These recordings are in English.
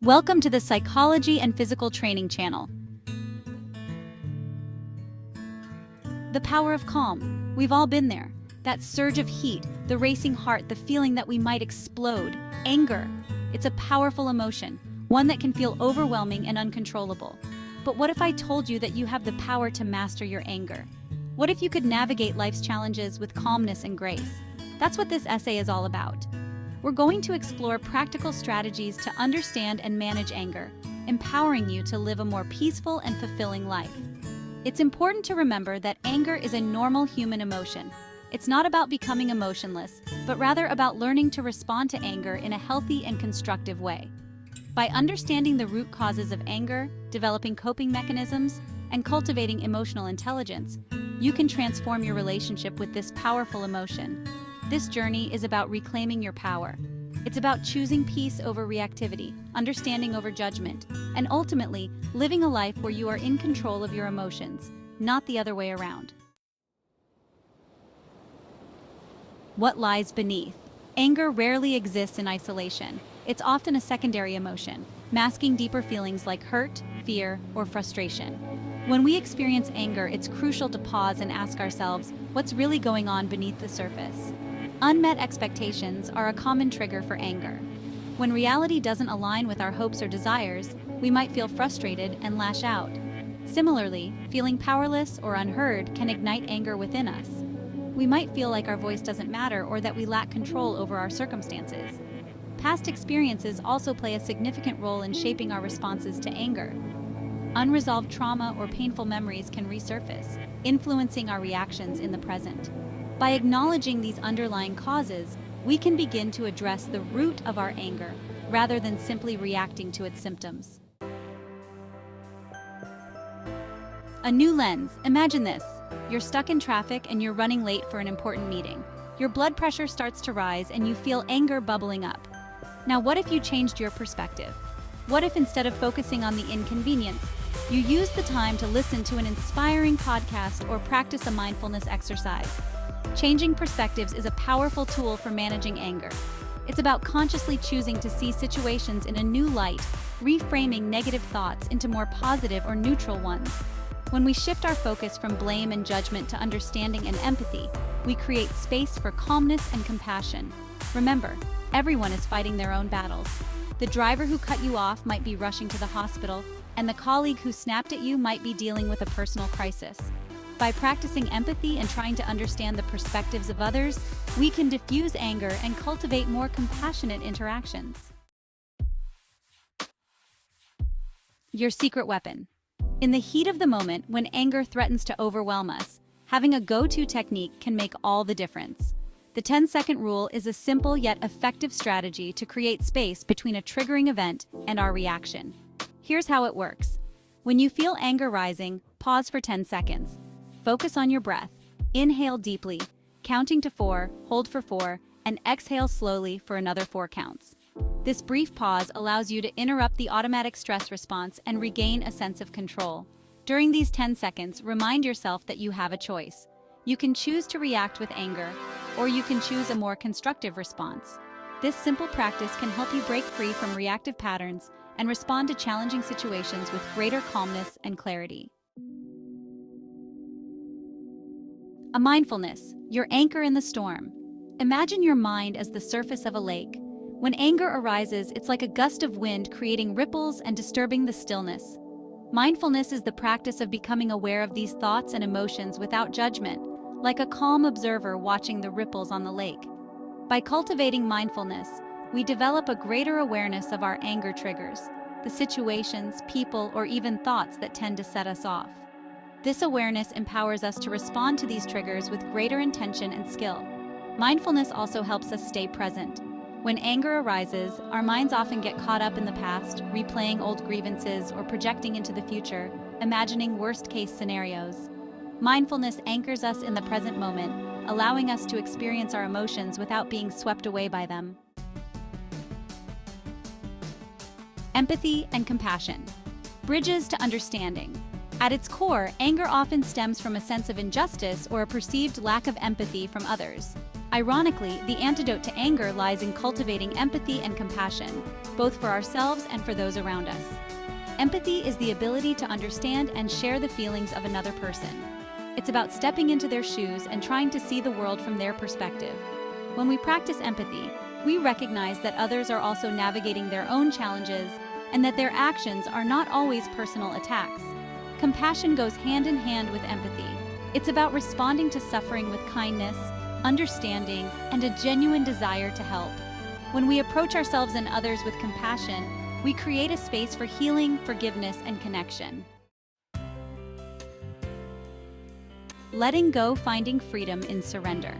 Welcome to the Psychology and Physical Training channel. The power of calm. We've all been there. That surge of heat, the racing heart, the feeling that we might explode. Anger. It's a powerful emotion, one that can feel overwhelming and uncontrollable. But what if I told you that you have the power to master your anger? What if you could navigate life's challenges with calmness and grace? That's what this essay is all about. We're going to explore practical strategies to understand and manage anger, empowering you to live a more peaceful and fulfilling life. It's important to remember that anger is a normal human emotion. It's not about becoming emotionless, but rather about learning to respond to anger in a healthy and constructive way. By understanding the root causes of anger, developing coping mechanisms, and cultivating emotional intelligence, you can transform your relationship with this powerful emotion. This journey is about reclaiming your power. It's about choosing peace over reactivity, understanding over judgment, and ultimately living a life where you are in control of your emotions, not the other way around. What lies beneath? Anger rarely exists in isolation. It's often a secondary emotion, masking deeper feelings like hurt, fear, or frustration. When we experience anger, it's crucial to pause and ask ourselves, what's really going on beneath the surface? Unmet expectations are a common trigger for anger. When reality doesn't align with our hopes or desires, we might feel frustrated and lash out. Similarly, feeling powerless or unheard can ignite anger within us. We might feel like our voice doesn't matter or that we lack control over our circumstances. Past experiences also play a significant role in shaping our responses to anger. Unresolved trauma or painful memories can resurface, influencing our reactions in the present. By acknowledging these underlying causes, we can begin to address the root of our anger, rather than simply reacting to its symptoms. A new lens. Imagine this. You're stuck in traffic and you're running late for an important meeting. Your blood pressure starts to rise and you feel anger bubbling up. Now, what if you changed your perspective? What if instead of focusing on the inconvenience, you use the time to listen to an inspiring podcast or practice a mindfulness exercise? Changing perspectives is a powerful tool for managing anger. It's about consciously choosing to see situations in a new light, reframing negative thoughts into more positive or neutral ones. When we shift our focus from blame and judgment to understanding and empathy, we create space for calmness and compassion. Remember, everyone is fighting their own battles. The driver who cut you off might be rushing to the hospital, and the colleague who snapped at you might be dealing with a personal crisis. By practicing empathy and trying to understand the perspectives of others, we can diffuse anger and cultivate more compassionate interactions. Your secret weapon. In the heat of the moment, when anger threatens to overwhelm us, having a go-to technique can make all the difference. The 10-second rule is a simple yet effective strategy to create space between a triggering event and our reaction. Here's how it works. When you feel anger rising, pause for 10 seconds. Focus on your breath. Inhale deeply, counting to 4, hold for 4, and exhale slowly for another 4 counts. This brief pause allows you to interrupt the automatic stress response and regain a sense of control. During these 10 seconds, remind yourself that you have a choice. You can choose to react with anger, or you can choose a more constructive response. This simple practice can help you break free from reactive patterns and respond to challenging situations with greater calmness and clarity. A mindfulness, your anchor in the storm. Imagine your mind as the surface of a lake. When anger arises, it's like a gust of wind creating ripples and disturbing the stillness. Mindfulness is the practice of becoming aware of these thoughts and emotions without judgment, like a calm observer watching the ripples on the lake. By cultivating mindfulness, we develop a greater awareness of our anger triggers, the situations, people, or even thoughts that tend to set us off. This awareness empowers us to respond to these triggers with greater intention and skill. Mindfulness also helps us stay present. When anger arises, our minds often get caught up in the past, replaying old grievances or projecting into the future, imagining worst-case scenarios. Mindfulness anchors us in the present moment, allowing us to experience our emotions without being swept away by them. Empathy and compassion. Bridges to understanding. At its core, anger often stems from a sense of injustice or a perceived lack of empathy from others. Ironically, the antidote to anger lies in cultivating empathy and compassion, both for ourselves and for those around us. Empathy is the ability to understand and share the feelings of another person. It's about stepping into their shoes and trying to see the world from their perspective. When we practice empathy, we recognize that others are also navigating their own challenges and that their actions are not always personal attacks. Compassion goes hand in hand with empathy. It's about responding to suffering with kindness, understanding, and a genuine desire to help. When we approach ourselves and others with compassion, we create a space for healing, forgiveness, and connection. Letting go, finding freedom in surrender.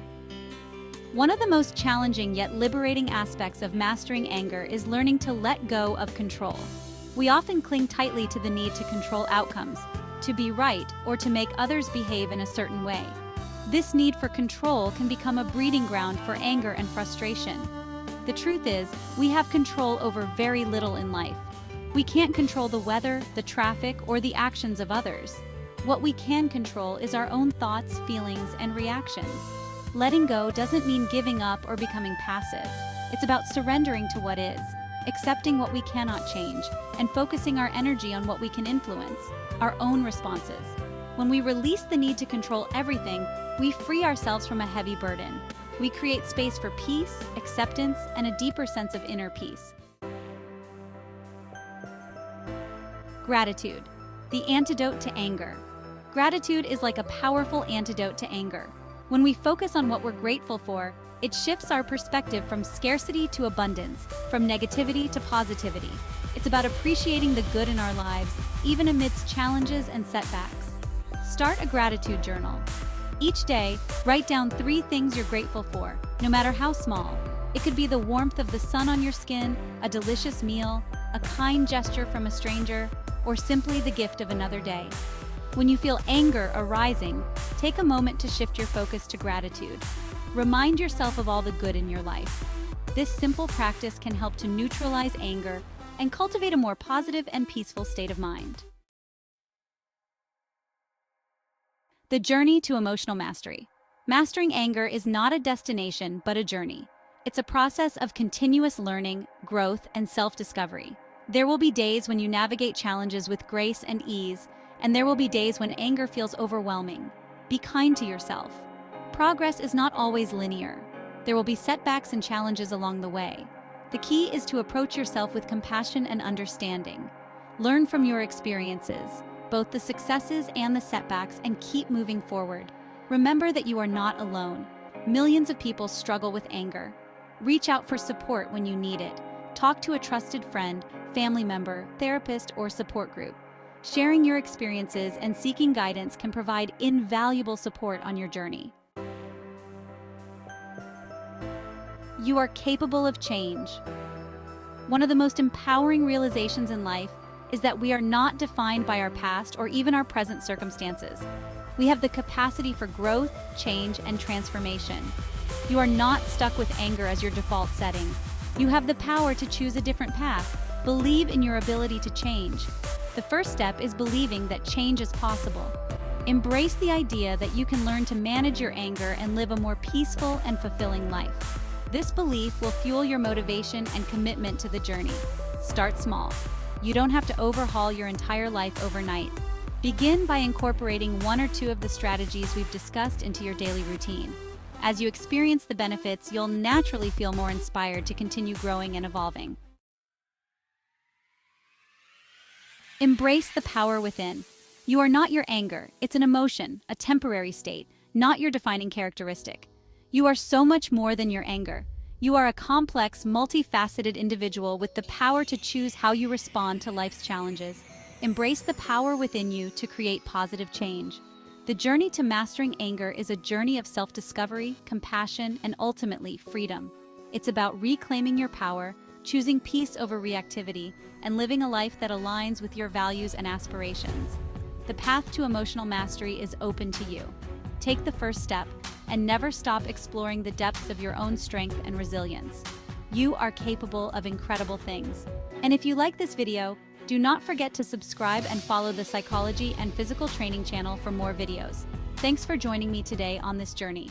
One of the most challenging yet liberating aspects of mastering anger is learning to let go of control. We often cling tightly to the need to control outcomes, to be right, or to make others behave in a certain way. This need for control can become a breeding ground for anger and frustration. The truth is, we have control over very little in life. We can't control the weather, the traffic, or the actions of others. What we can control is our own thoughts, feelings, and reactions. Letting go doesn't mean giving up or becoming passive. It's about surrendering to what is, accepting what we cannot change, and focusing our energy on what we can influence, our own responses. When we release the need to control everything, we free ourselves from a heavy burden. We create space for peace, acceptance, and a deeper sense of inner peace. Gratitude, the antidote to anger. Gratitude is like a powerful antidote to anger. When we focus on what we're grateful for, it shifts our perspective from scarcity to abundance, from negativity to positivity. It's about appreciating the good in our lives, even amidst challenges and setbacks. Start a gratitude journal. Each day, write down 3 things you're grateful for, no matter how small. It could be the warmth of the sun on your skin, a delicious meal, a kind gesture from a stranger, or simply the gift of another day. When you feel anger arising, take a moment to shift your focus to gratitude. Remind yourself of all the good in your life. This simple practice can help to neutralize anger and cultivate a more positive and peaceful state of mind. The journey to emotional mastery. Mastering anger is not a destination, but a journey. It's a process of continuous learning, growth, and self-discovery. There will be days when you navigate challenges with grace and ease, and there will be days when anger feels overwhelming. Be kind to yourself. Progress is not always linear. There will be setbacks and challenges along the way. The key is to approach yourself with compassion and understanding. Learn from your experiences, both the successes and the setbacks, and keep moving forward. Remember that you are not alone. Millions of people struggle with anger. Reach out for support when you need it. Talk to a trusted friend, family member, therapist, or support group. Sharing your experiences and seeking guidance can provide invaluable support on your journey. You are capable of change. One of the most empowering realizations in life is that we are not defined by our past or even our present circumstances. We have the capacity for growth, change, and transformation. You are not stuck with anger as your default setting. You have the power to choose a different path. Believe in your ability to change. The first step is believing that change is possible. Embrace the idea that you can learn to manage your anger and live a more peaceful and fulfilling life. This belief will fuel your motivation and commitment to the journey. Start small. You don't have to overhaul your entire life overnight. Begin by incorporating 1 or 2 of the strategies we've discussed into your daily routine. As you experience the benefits, you'll naturally feel more inspired to continue growing and evolving. Embrace the power within. You are not your anger. It's an emotion, a temporary state, not your defining characteristic. You are so much more than your anger. You are a complex, multifaceted individual with the power to choose how you respond to life's challenges. Embrace the power within you to create positive change. The journey to mastering anger is a journey of self-discovery, compassion, and ultimately freedom. It's about reclaiming your power, choosing peace over reactivity, and living a life that aligns with your values and aspirations. The path to emotional mastery is open to you. Take the first step and never stop exploring the depths of your own strength and resilience. You are capable of incredible things. And if you like this video, do not forget to subscribe and follow the Psychology and Physical Training channel for more videos. Thanks for joining me today on this journey.